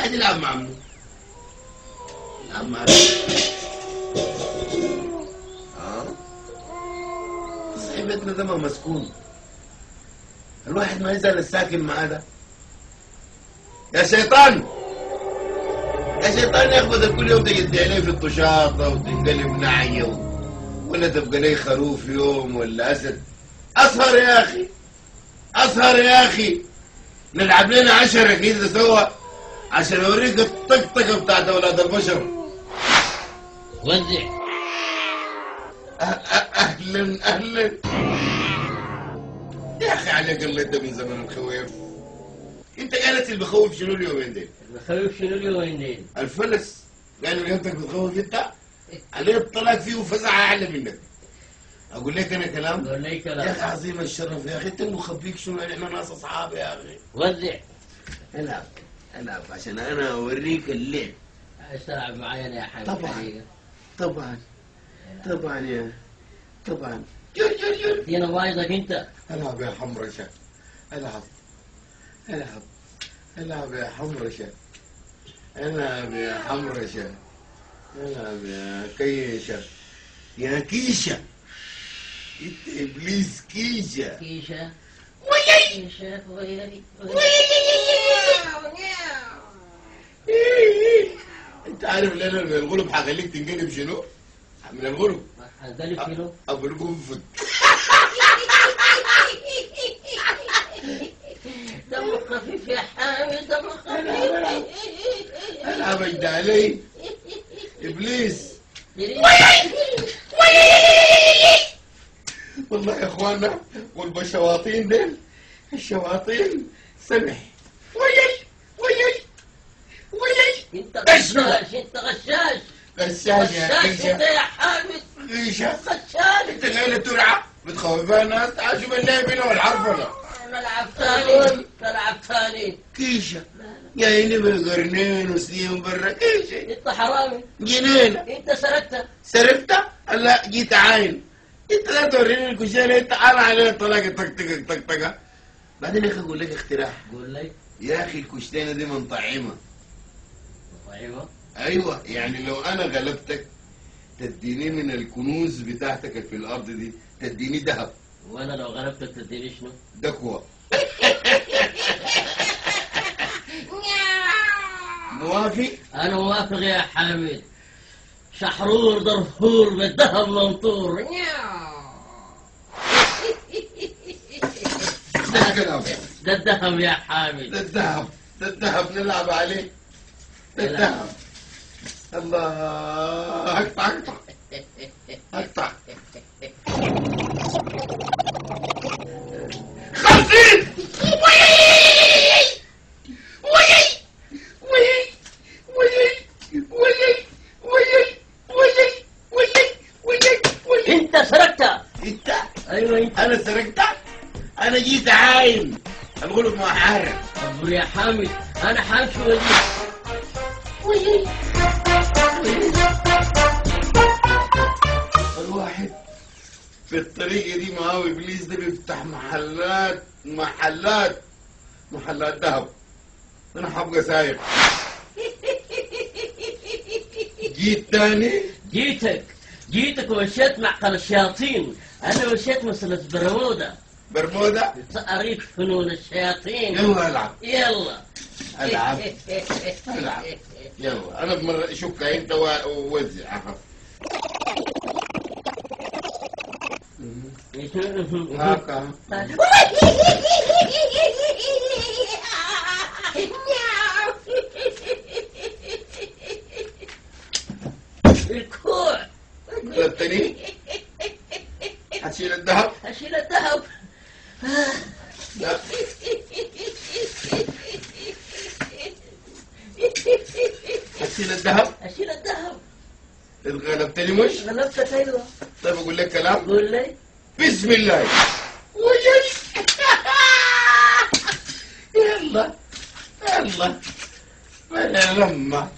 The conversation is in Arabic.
الواحد يلعب مع عمه، يلعب مع صحيح بيتنا ده ما مسكون، الواحد ما يزال الساكن معاه ده. يا شيطان يا شيطان، ياخدك كل يوم تجدي عليه في الطشاطة وتنقلب نعية ولا تبقى لي خروف يوم ولا أسد. أسهر يا أخي، أسهر يا أخي، نلعب لنا 10 كده سوا عشان أوريك الطقطقة بتاعت أولاد البشر. وزع. أهلا أهلا يا أخي، عليك الله، أنت من زمن الخويف. أنت قالت اللي بخوف شنو اليومين ديل؟ بخوف شنو اليومين ديل؟ الفلس. قالوا لي أنت بتخوف أنت؟ عليه الطلاق فيه وفزعة أعلى منك. أقول لك أنا كلام؟ قول لي كلام يا أخي عظيم الشرف يا أخي، أنت مخبيك شنو؟ إحنا ناس أصحاب يا أخي. وزع. العب العب عشان أنا أوريك اللعب. عايز تلعب معايا أنا يا حبيبي؟ طبعا طبعا طبعا يا طبعا. جر جر جر. ادينا بايظك أنت. العب يا حمرشة، العب العب العب يا حمرشة، العب يا حمرشة، العب يا كيشة، يا كيشة، انت ابليس كيشة. كيشة ويي كيشة ويلي. انت عارف ليه انا من الغلب حخليك تنقلب شنو؟ من الغلب هنقلب شنو؟ ابو القنفذ. دمه خفيف يا حامد، دمه خفيف. العب اجد علي ابليس. والله يا اخوانا والبشواطين ديل، الشواطين سمح. ويي ويي ويي. انت غشاش، انت غشاش. غشاش يا غشاش انت كيشة. يا حامد. كيشة غشاش. انت قايله ترعى بتخوفها الناس. تعال شوف اللعب هنا والحرفنة. نلعب ثاني، نلعب ثاني. كيشة جايين بقرنين وسنين برا. كيشة انت حرامي، جنينة. انت سرقت. سرقت؟ لا جيت عاين. انت لا توريني الكشري، انت انا عليه طلاق طقطقه طقطقه. بعدين يا اخي اقول لك اقتراح. قول لي. يا اخي الكشتينه دي منطعمه. طيبة. ايوه، يعني لو انا غلبتك تديني من الكنوز بتاعتك في الارض دي، تديني ذهب. وانا لو غلبتك تديني شنو؟ دكوه. موافق؟ انا موافق يا حامد. شحرور درفور بالذهب منطور. ده الكلام. ده الذهب يا حامد. ده الذهب، ده الذهب نلعب عليه. ده الذهب. الله، اقطع اقطع اقطع. خمسين. انت سرقت. انت؟ ايوه انت. انا سرقت؟ انا جيت عاين الغلب ما حارب. اصبر يا حامد، انا حامشي وليك. الواحد في الطريقة دي معاه ابليس ده بيفتح محلات ذهب. انا حبقى سايق. جيت تاني. جيتك ومشيت معقل الشياطين. انا مشيت مسألة برمودا. اريد فنون الشياطين. يلا العب. يلا العب العب. يلا انا بمرة شك انت ووزع. هاكا. الكوع. غلبتني. هتشيل الذهب؟ اشيل الذهب. لا. هتشيل الذهب؟ اشيل الذهب. غلبتني مش؟ غلبتك ايوه. طيب اقول لك كلام؟ قول لي. بسم الله. وجي. يلا يلا. بلا لما